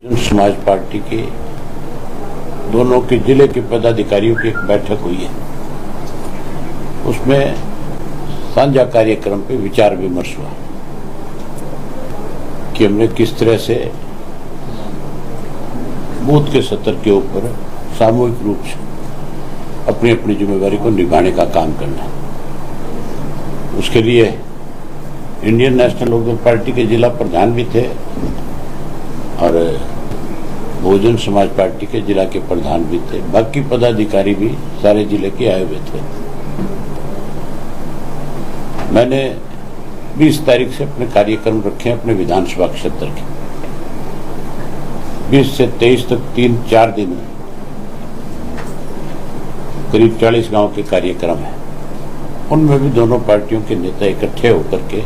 समाज पार्टी के दोनों के जिले के पदाधिकारियों की एक बैठक हुई है। उसमें साझा कार्यक्रम पे विचार विमर्श हुआ कि हमने किस तरह से बूथ के स्तर के ऊपर सामूहिक रूप से अपनी अपनी जिम्मेदारी को निभाने का काम करना है। उसके लिए इंडियन नेशनल लोकदल पार्टी के जिला प्रधान भी थे और बहुजन समाज पार्टी के जिला के प्रधान भी थे। बाकी पदाधिकारी भी सारे जिले के आए हुए थे। मैंने 20 तारीख से अपने कार्यक्रम रखे अपने विधानसभा क्षेत्र के। 20 से 23 तक 3-4 दिन करीब 40 गांव के कार्यक्रम है। उनमें भी दोनों पार्टियों के नेता इकट्ठे होकर के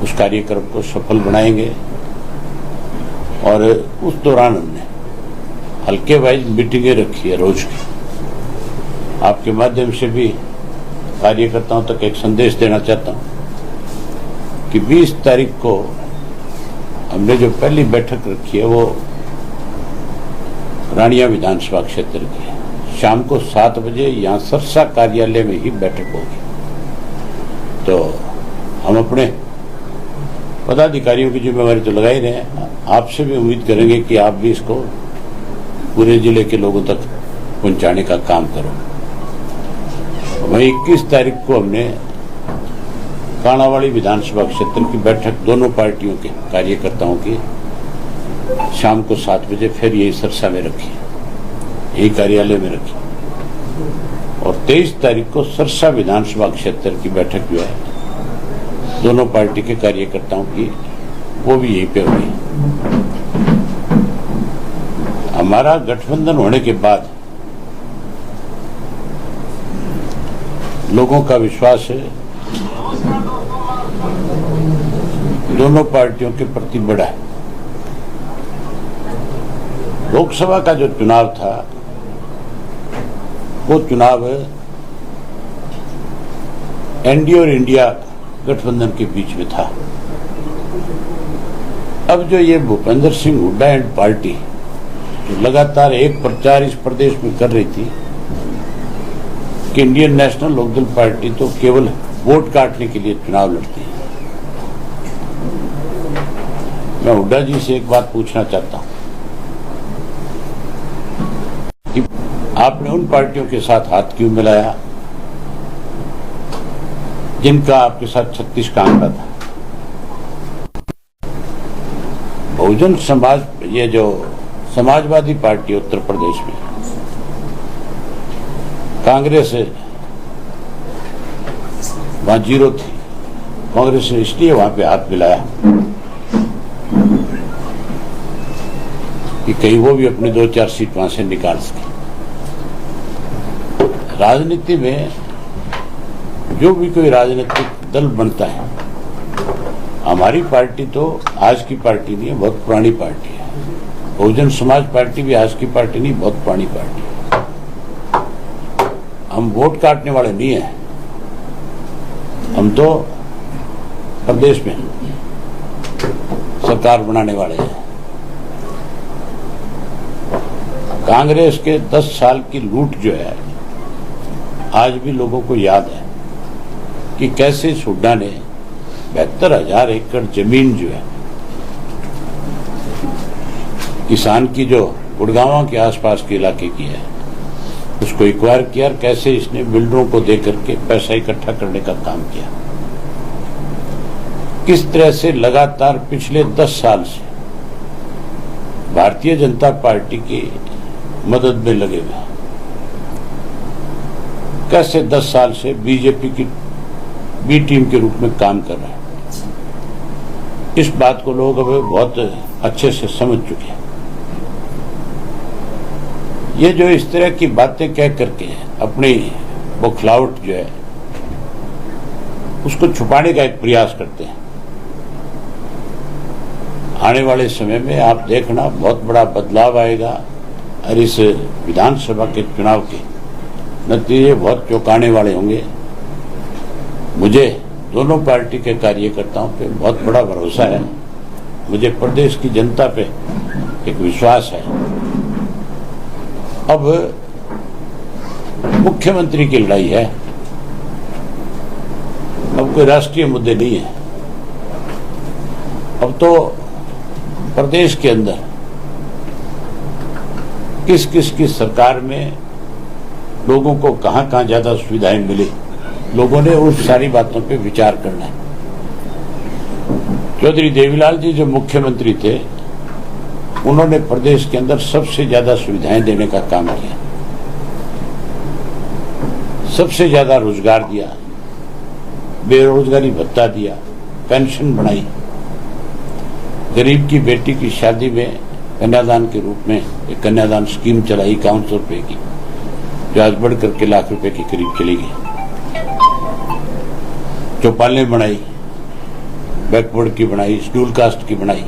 उस कार्यक्रम को सफल बनाएंगे और उस दौरान हमने हल्के वाइज मीटिंगें रखी है रोज की। आपके माध्यम से भी कार्यकर्ताओं तक एक संदेश देना चाहता हूं कि 20 तारीख को हमने जो पहली बैठक रखी है वो रानिया विधानसभा क्षेत्र की है। शाम को 7 बजे यहाँ सरसा कार्यालय में ही बैठक होगी। तो हम अपने पदाधिकारियों की जिम्मेवारी तो लगा ही रहे हैं, आपसे भी उम्मीद करेंगे कि आप भी इसको पूरे जिले के लोगों तक पहुंचाने का काम करो। वहीं 21 तारीख को हमने काणावाड़ी विधानसभा क्षेत्र की बैठक दोनों पार्टियों के कार्यकर्ताओं की शाम को 7 बजे फिर यही सरसा में रखी, यही कार्यालय में रखी। और 23 तारीख को सरसा विधानसभा क्षेत्र की बैठक जो है दोनों पार्टी के कार्यकर्ताओं की, वो भी यहीं पे हुई। हमारा गठबंधन होने के बाद लोगों का विश्वास है दोनों पार्टियों के प्रति बढ़ा है। लोकसभा का जो चुनाव था वो चुनाव एनडीए और इंडिया गठबंधन के बीच में था। अब जो ये भूपेंद्र सिंह हुड्डा एंड पार्टी जो लगातार एक प्रचार इस प्रदेश में कर रही थी कि इंडियन नेशनल लोकदल पार्टी तो केवल वोट काटने के लिए चुनाव लड़ती है। मैं हुड्डा जी से एक बात पूछना चाहता हूं कि आपने उन पार्टियों के साथ हाथ क्यों मिलाया जिनका आपके साथ 36 का आंकड़ा था। बहुजन समाज, ये जो समाजवादी पार्टी उत्तर प्रदेश में, कांग्रेस वहां 0 थी। कांग्रेस ने इसलिए वहां पे हाथ मिलाया कि कहीं वो भी अपनी 2-4 सीट वहां से निकाल सके। राजनीति में जो भी कोई राजनीतिक दल बनता है, हमारी पार्टी तो आज की पार्टी नहीं है, बहुत पुरानी पार्टी है। बहुजन समाज पार्टी भी आज की पार्टी नहीं, बहुत पुरानी पार्टी है। हम वोट काटने वाले नहीं हैं, हम तो प्रदेश में सरकार बनाने वाले हैं। कांग्रेस के 10 साल की लूट जो है आज भी लोगों को याद है कि कैसे हुड्डा ने 72,000 एकड़ जमीन जो है किसान की, जो गुड़गांव के आसपास के इलाके की है, उसको एक्वायर किया। कैसे इसने बिल्डरों को देकर के पैसा इकट्ठा करने का काम किया। किस तरह से लगातार पिछले 10 साल से भारतीय जनता पार्टी की मदद में लगे हुए, कैसे 10 साल से बीजेपी की बी टीम के रूप में काम कर रहे हैं। इस बात को लोग अब बहुत अच्छे से समझ चुके हैं। ये जो इस तरह की बातें कह करके अपनी बौखलाहट जो है उसको छुपाने का एक प्रयास करते हैं। आने वाले समय में आप देखना बहुत बड़ा बदलाव आएगा और इस विधानसभा के चुनाव के नतीजे बहुत चौंकाने वाले होंगे। मुझे दोनों पार्टी के कार्यकर्ताओं पे बहुत बड़ा भरोसा है। मुझे प्रदेश की जनता पे एक विश्वास है। अब मुख्यमंत्री की लड़ाई है, अब कोई राष्ट्रीय मुद्दे नहीं है। अब तो प्रदेश के अंदर किस किस की सरकार में लोगों को कहां कहां ज्यादा सुविधाएं मिली, लोगों ने उस सारी बातों पे विचार करना है। चौधरी देवीलाल जी जो मुख्यमंत्री थे, उन्होंने प्रदेश के अंदर सबसे ज्यादा सुविधाएं देने का काम किया, सबसे ज्यादा रोजगार दिया, बेरोजगारी भत्ता दिया, पेंशन बढ़ाई, गरीब की बेटी की शादी में कन्यादान के रूप में एक कन्यादान स्कीम चलाई 5100 रुपए की, जो आज बढ़कर के लाख रुपए के करीब चली गई। चौपालें बनाई, बैकवर्ड की बनाई, शेड्यूल कास्ट की बनाई।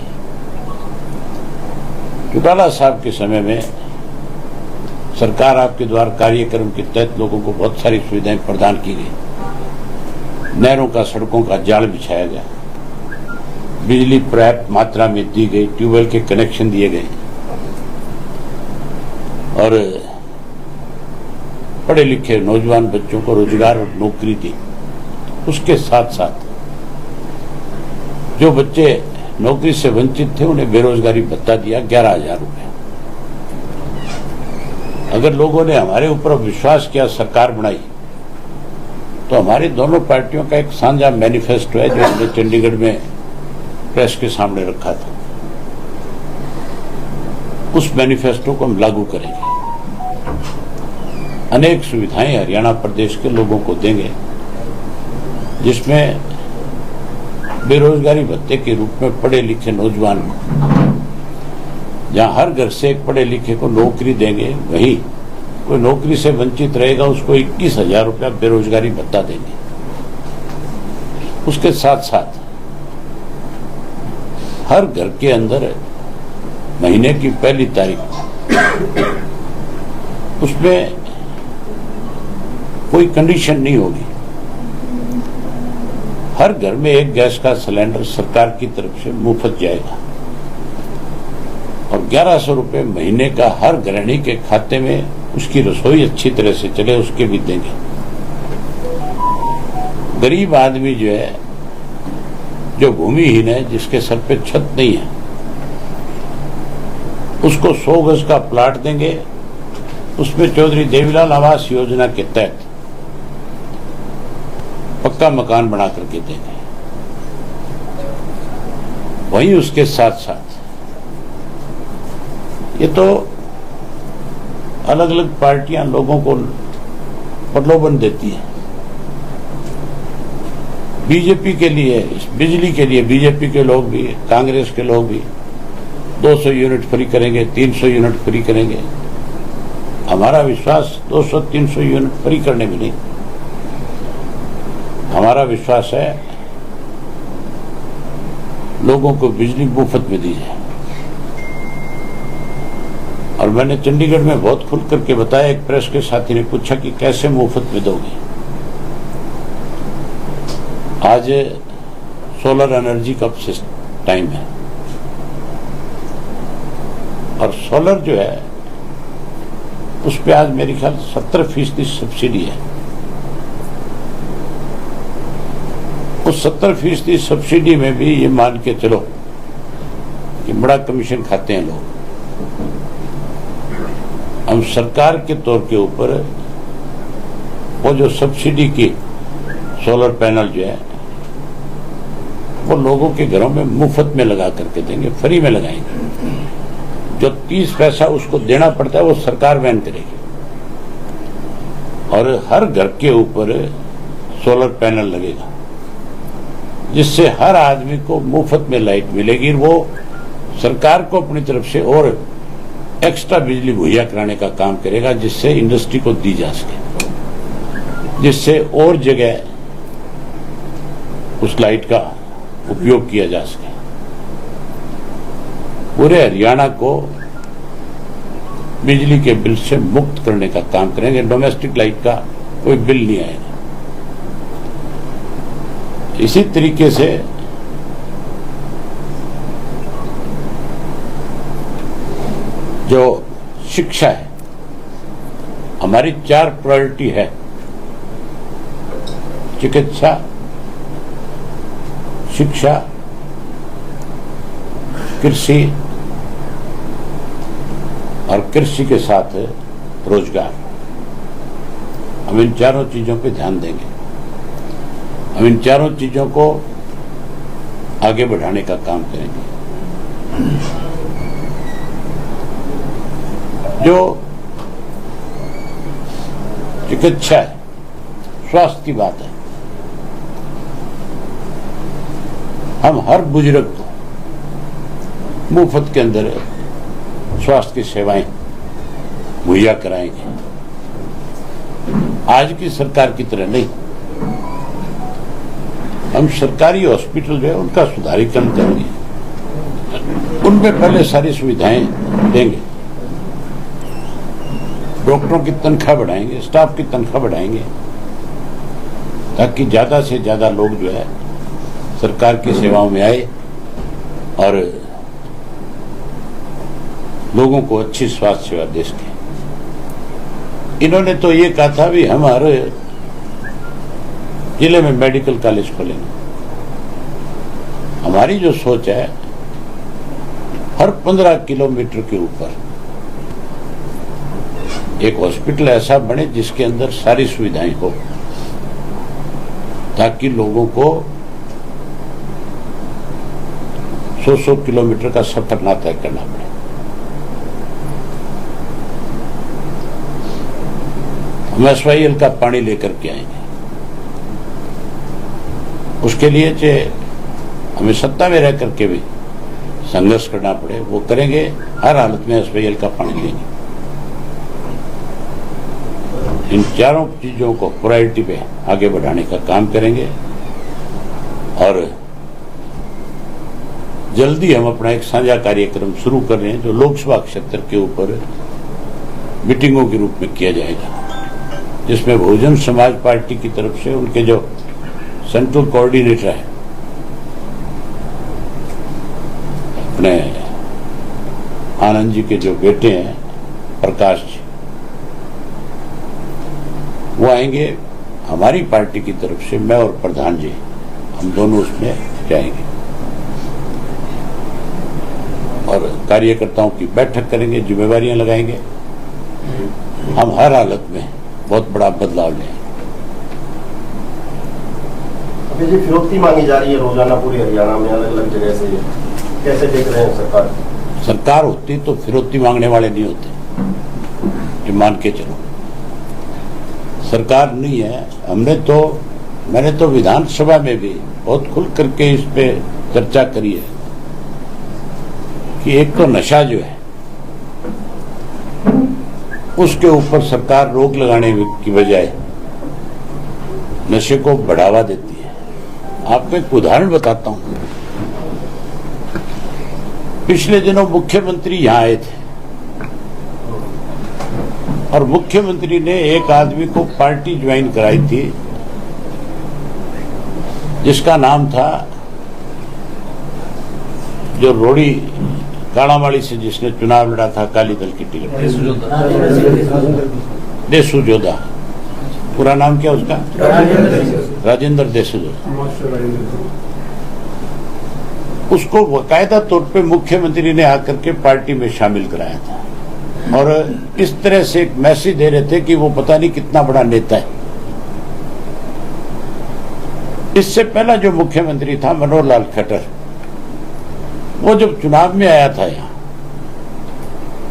चौटाला साहब के समय में सरकार आपके द्वारा कार्यक्रम के तहत लोगों को बहुत सारी सुविधाएं प्रदान की गई। नहरों का, सड़कों का जाल बिछाया गया, बिजली पर्याप्त मात्रा में दी गई, ट्यूबवेल के कनेक्शन दिए गए और पढ़े लिखे नौजवान बच्चों को रोजगार और नौकरी दी। उसके साथ साथ जो बच्चे नौकरी से वंचित थे उन्हें बेरोजगारी भत्ता दिया 11,000 रुपए। अगर लोगों ने हमारे ऊपर विश्वास किया, सरकार बनाई, तो हमारी दोनों पार्टियों का एक साझा मैनिफेस्टो है जो हमने चंडीगढ़ में प्रेस के सामने रखा था। उस मैनिफेस्टो को हम लागू करेंगे। अनेक सुविधाएं हरियाणा प्रदेश के लोगों को देंगे, जिसमें बेरोजगारी भत्ते के रूप में पढ़े लिखे नौजवान, जहां हर घर से एक पढ़े लिखे को नौकरी देंगे, वहीं कोई नौकरी से वंचित रहेगा उसको 21,000 रुपया बेरोजगारी भत्ता देंगे। उसके साथ साथ हर घर के अंदर महीने की पहली तारीख उसमें कोई कंडीशन नहीं होगी, हर घर में एक गैस का सिलेंडर सरकार की तरफ से मुफ्त जाएगा और 1100 रुपए महीने का हर गृहिणी के खाते में उसकी रसोई अच्छी तरह से चले उसके भी देंगे। गरीब आदमी जो है, जो भूमिहीन है, जिसके सर पे छत नहीं है, उसको 100 गज का प्लाट देंगे। उसमें चौधरी देवीलाल आवास योजना के तहत पक्का मकान बना करके देंगे। वहीं उसके साथ साथ ये तो अलग अलग पार्टियां लोगों को प्रलोभन देती हैं। बीजेपी के लिए, बिजली के लिए बीजेपी के लोग भी, कांग्रेस के लोग भी 200 यूनिट फ्री करेंगे, 300 यूनिट फ्री करेंगे। हमारा विश्वास 200-300 यूनिट फ्री करने में नहीं, हमारा विश्वास है लोगों को बिजली मुफ्त में दी जाए। और मैंने चंडीगढ़ में बहुत खुल करके बताया। एक प्रेस के साथी ने पूछा कि कैसे मुफ्त में दोगे। आज सोलर एनर्जी का टाइम है और सोलर जो है उस पे आज मेरे ख्याल 70% सब्सिडी है। उस 70% सब्सिडी में भी ये मान के चलो कि बड़ा कमीशन खाते हैं लोग। हम सरकार के तौर के ऊपर वो जो सब्सिडी की सोलर पैनल जो है वो लोगों के घरों में मुफ्त में लगा करके देंगे, फ्री में लगाएंगे। जो 30 पैसा उसको देना पड़ता है वो सरकार वहन करेगी और हर घर के ऊपर सोलर पैनल लगेगा, जिससे हर आदमी को मुफ्त में लाइट मिलेगी। वो सरकार को अपनी तरफ से और एक्स्ट्रा बिजली मुहैया कराने का काम करेगा, जिससे इंडस्ट्री को दी जा सके, जिससे और जगह उस लाइट का उपयोग किया जा सके। पूरे हरियाणा को बिजली के बिल से मुक्त करने का काम करेंगे। डोमेस्टिक लाइट का कोई बिल नहीं आएगा। इसी तरीके से जो शिक्षा है, हमारी 4 प्रायोरिटी है: चिकित्सा, शिक्षा, कृषि और कृषि के साथ रोजगार। हम इन चारों चीजों पे ध्यान देंगे। हम इन चारों चीजों को आगे बढ़ाने का काम करेंगे। जो चिकित्सा है, स्वास्थ्य की बात है, हम हर बुजुर्ग को मुफ्त के अंदर स्वास्थ्य की सेवाएं मुहैया कराएंगे। आज की सरकार की तरह नहीं, हम सरकारी हॉस्पिटल जो है उनका सुधारीकरण करेंगे, उनमें पहले सारी सुविधाएं देंगे, डॉक्टरों की तनख्वाह बढ़ाएंगे, स्टाफ की तनख्वाह बढ़ाएंगे, ताकि ज्यादा से ज्यादा लोग जो है सरकार की सेवाओं में आए और लोगों को अच्छी स्वास्थ्य सेवा दे सके। इन्होंने तो ये कहा था भी हम हर जिले में मेडिकल कॉलेज खोलेंगे। हमारी जो सोच है, हर 15 किलोमीटर के ऊपर एक हॉस्पिटल ऐसा बने जिसके अंदर सारी सुविधाएं हो, ताकि लोगों को 100 किलोमीटर का सफर ना तय करना पड़े। हम SYL का पानी लेकर के आएंगे। उसके लिए चाहे हमें सत्ता में रह करके भी संघर्ष करना पड़े, वो करेंगे। हर हालत में SYL का पानी लेंगे। इन चारों चीजों को प्रायोरिटी पे आगे बढ़ाने का काम करेंगे और जल्दी हम अपना एक साझा कार्यक्रम शुरू कर रहे हैं, जो लोकसभा क्षेत्र के ऊपर मीटिंगों के रूप में किया जाएगा, जिसमें बहुजन समाज पार्टी की तरफ से उनके जो सेंट्रल कोऑर्डिनेटर है, अपने आनंद जी के जो बेटे हैं प्रकाश जी, वो आएंगे। हमारी पार्टी की तरफ से मैं और प्रधान जी, हम दोनों उसमें जाएंगे और कार्यकर्ताओं की बैठक करेंगे, जिम्मेवारियां लगाएंगे। हम हर हालत में बहुत बड़ा बदलाव लें। अभी जी फिरौती मांगी जा रही है रोजाना पूरे हरियाणा में अलग अलग जगह से, कैसे देख रहे हैं सरकार? सरकार होती तो फिरौती मांगने वाले नहीं होते, जो मान के चलो। सरकार नहीं है। मैंने तो विधानसभा में भी बहुत खुल करके इस पे चर्चा करी है कि एक तो नशा जो है उसके ऊपर सरकार रोक लगाने की बजाय नशे को बढ़ावा देती है। आपको एक उदाहरण बताता हूं। पिछले दिनों मुख्यमंत्री यहां आए थे और मुख्यमंत्री ने एक आदमी को पार्टी ज्वाइन कराई थी जिसका नाम था, जो रोड़ी काड़ामाड़ी से जिसने चुनाव लड़ा था अकाली दल की टिकट, देसू जोधा। पूरा नाम क्या उसका? राजेंद्र देसू जोधा। उसको बाकायदा तौर पे मुख्यमंत्री ने आकर के पार्टी में शामिल कराया था और इस तरह से एक मैसेज दे रहे थे कि वो पता नहीं कितना बड़ा नेता है। इससे पहला जो मुख्यमंत्री था मनोहर लाल खट्टर, वो जब चुनाव में आया था यहाँ,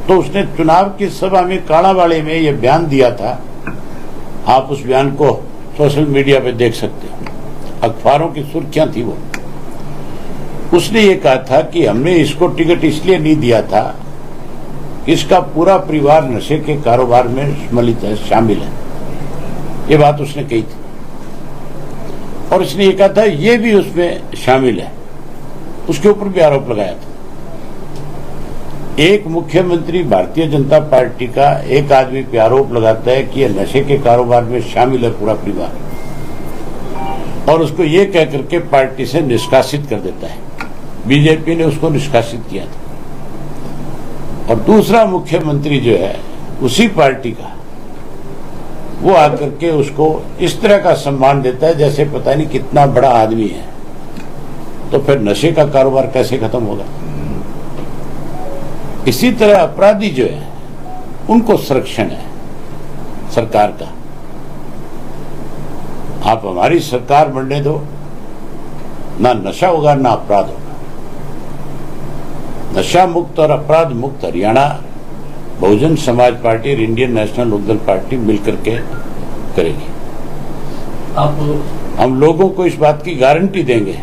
तो उसने चुनाव की सभा में काड़ावाड़ी में ये बयान दिया था। आप उस बयान को सोशल मीडिया पे देख सकते हो, अखबारों की सुर्खियां थी वो। उसने ये कहा था कि हमने इसको टिकट इसलिए नहीं दिया था कि इसका पूरा परिवार नशे के कारोबार में सम्मिलित है, शामिल है। ये बात उसने कही थी और इसने ये कहा था ये भी उसमें शामिल है। उसके ऊपर भी आरोप लगाया था। एक मुख्यमंत्री भारतीय जनता पार्टी का एक आदमी पे आरोप लगाता है कि ये नशे के कारोबार में शामिल है पूरा परिवार, और उसको ये कह करके पार्टी से निष्कासित कर देता है। बीजेपी ने उसको निष्कासित किया था और दूसरा मुख्यमंत्री जो है उसी पार्टी का, वो आकर के उसको इस तरह का सम्मान देता है जैसे पता नहीं कितना बड़ा आदमी है। तो फिर नशे का कारोबार कैसे खत्म होगा? इसी तरह अपराधी जो है उनको संरक्षण है सरकार का। आप हमारी सरकार बनने दो, ना नशा होगा ना अपराध होगा। नशा मुक्त और अपराध मुक्त हरियाणा बहुजन समाज पार्टी और इंडियन नेशनल लोकदल पार्टी मिलकर के करेगी। हम लोगों को इस बात की गारंटी देंगे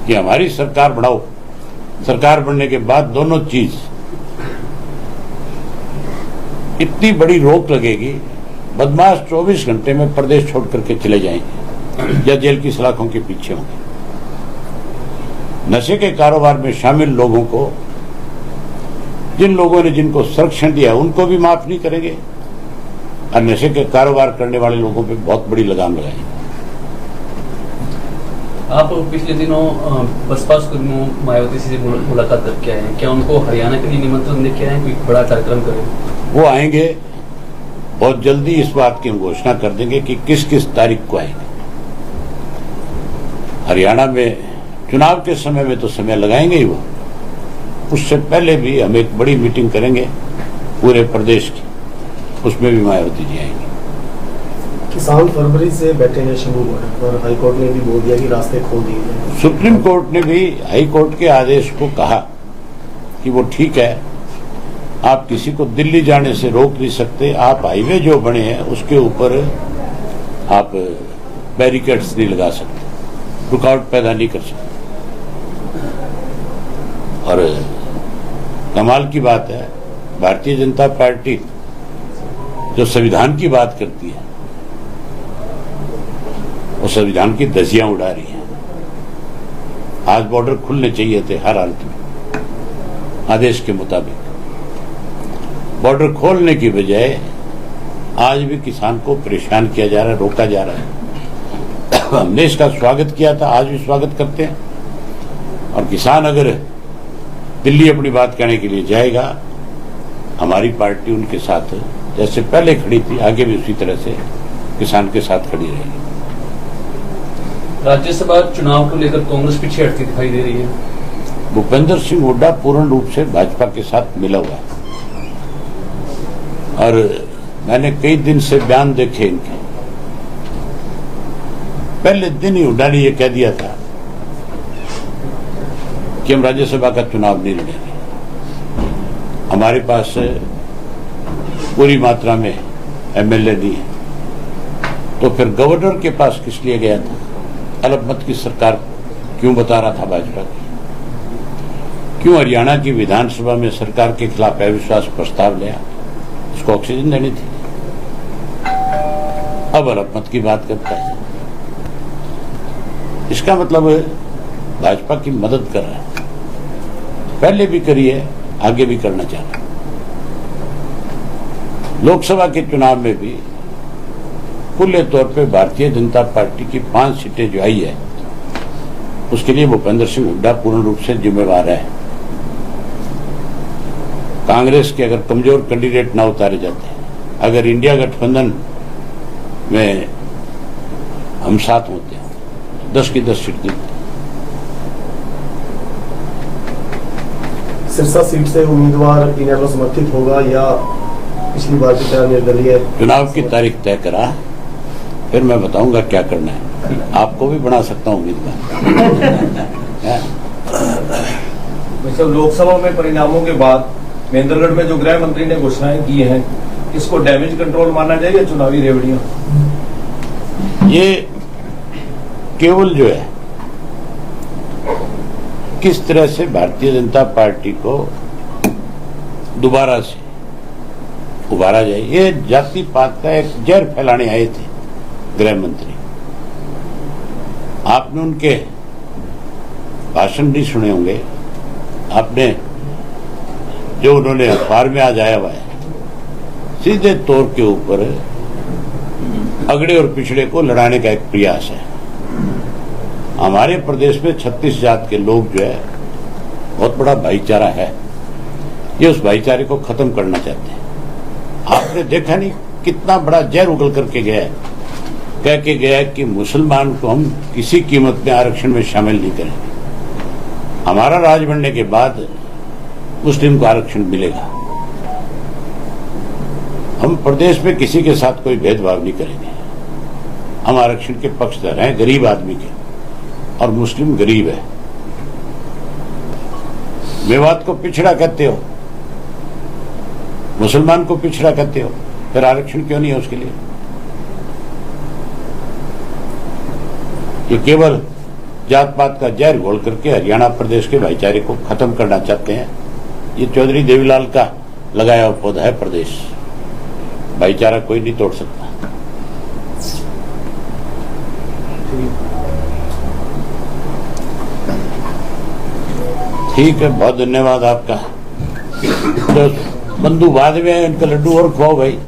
कि हमारी सरकार बढ़ाओ। सरकार बनने के बाद दोनों चीज, इतनी बड़ी रोक लगेगी, बदमाश 24 घंटे में प्रदेश छोड़ करके चले जाएंगे या जेल की सलाखों के पीछे होंगे। नशे के कारोबार में शामिल लोगों को, जिन लोगों ने जिनको संरक्षण दिया उनको भी माफ नहीं करेंगे और नशे के कारोबार करने वाले लोगों पे बहुत बड़ी लगाम लगाएंगे। आप पिछले दिनों बसपा सुप्रीमो मायावती से मुलाकात करके आए हैं, क्या उनको हरियाणा के लिए निमंत्रण देके आए हैं? कोई बड़ा कार्यक्रम करें? वो आएंगे बहुत जल्दी। इस बात की हम घोषणा कर देंगे कि किस किस तारीख को आएंगे। हरियाणा में चुनाव के समय में तो समय लगाएंगे ही, वो उससे पहले भी हम एक बड़ी मीटिंग करेंगे पूरे प्रदेश की, उसमें भी मायावती जी आएंगे। किसान फरवरी से बैठे हैं शिमू बॉर्डर पर, हाईकोर्ट ने भी बोल दिया कि रास्ते खोल दिए गए। सुप्रीम कोर्ट ने भी हाईकोर्ट के आदेश को कहा कि वो ठीक है, आप किसी को दिल्ली जाने से रोक नहीं सकते, आप हाईवे जो बने हैं उसके ऊपर आप बैरिकेड्स नहीं लगा सकते, रुकावट पैदा नहीं कर सकते। और कमाल की बात है, भारतीय जनता पार्टी जो संविधान की बात करती है वो संविधान की धज्जियां उड़ा रही है। आज बॉर्डर खुलने चाहिए थे हर हालत में आदेश के मुताबिक। बॉर्डर खोलने की बजाय आज भी किसान को परेशान किया जा रहा है, रोका जा रहा है। हमने इसका स्वागत किया था, आज भी स्वागत करते हैं। और किसान अगर दिल्ली अपनी बात कहने के लिए जाएगा, हमारी पार्टी उनके साथ जैसे पहले खड़ी थी, आगे भी उसी तरह से किसान के साथ खड़ी रहेगी। राज्यसभा चुनाव को लेकर कांग्रेस पीछे हटती दिखाई दे रही है। भूपेंद्र सिंह हुड्डा पूर्ण रूप से भाजपा के साथ मिला हुआ है और मैंने कई दिन से बयान देखे इनके। पहले दिन ही हुड्डा ने यह कह दिया था कि हम राज्यसभा का चुनाव नहीं लड़ेंगे, हमारे पास पूरी मात्रा में एमएलए नहीं है। तो फिर गवर्नर के पास किस लिए गया था? अल्पमत की सरकार क्यों बता रहा था भाजपा की? क्यों हरियाणा की विधानसभा में सरकार के खिलाफ अविश्वास प्रस्ताव लिया? इसको ऑक्सीजन देनी थी। अब अल्पमत की बात करता है, इसका मतलब भाजपा की मदद कर रहा है। पहले भी करी है, आगे भी करना चाह रहा है। लोकसभा के चुनाव में भी खुले तौर पे भारतीय जनता पार्टी की 5 सीटें जो आई है उसके लिए भूपेंद्र सिंह हुड्डा पूर्ण रूप से जिम्मेवार है। कांग्रेस के अगर कमजोर कैंडिडेट ना उतारे जाते, अगर इंडिया गठबंधन में हम साथ होते हैं, 10 की 10 सीट जीतते। सिरसा सीट से उम्मीदवार इनेलो समर्थित होगा या पिछली बार की तरह निर्दलीय? चुनाव की तारीख तय करा, फिर मैं बताऊंगा क्या करना है। आपको भी बना सकता हूं उम्मीदवार। लोकसभा में परिणामों के बाद महेंद्रगढ़ में जो गृह मंत्री ने घोषणाएं की हैं, इसको डैमेज कंट्रोल माना जाए या चुनावी रेवड़ियां? ये केवल जो है किस तरह से भारतीय जनता पार्टी को दोबारा से उभारा जाए, ये जाति पात का एक जहर फैलाने आए थे गृह मंत्री। आपने उनके भाषण नहीं सुने होंगे, आपने जो उन्होंने अखबार में आज आया हुआ है, सीधे तौर के ऊपर अगड़े और पिछड़े को लड़ाने का एक प्रयास है। हमारे प्रदेश में 36 जात के लोग जो है बहुत बड़ा भाईचारा है, ये उस भाईचारे को खत्म करना चाहते हैं। आपने देखा नहीं कितना बड़ा जहर उगल करके गया है, कह के गया है कि मुसलमान को हम किसी कीमत में आरक्षण में शामिल नहीं करेंगे। हमारा राज बनने के बाद मुस्लिम को आरक्षण मिलेगा। हम प्रदेश में किसी के साथ कोई भेदभाव नहीं करेंगे। हम आरक्षण के पक्षधर हैं, गरीब आदमी के, और मुस्लिम गरीब है। मेवात को पिछड़ा कहते हो, मुसलमान को पिछड़ा कहते हो, फिर आरक्षण क्यों नहीं है उसके लिए? ये केवल जात पात का जहर घोल करके हरियाणा प्रदेश के भाईचारे को खत्म करना चाहते हैं। ये चौधरी देवीलाल का लगाया हुआ पौधा है प्रदेश। भाईचारा कोई नहीं तोड़ सकता। ठीक है, बहुत धन्यवाद आपका। तो बंधु बाद में इनका लड्डू और खुआओ भाई।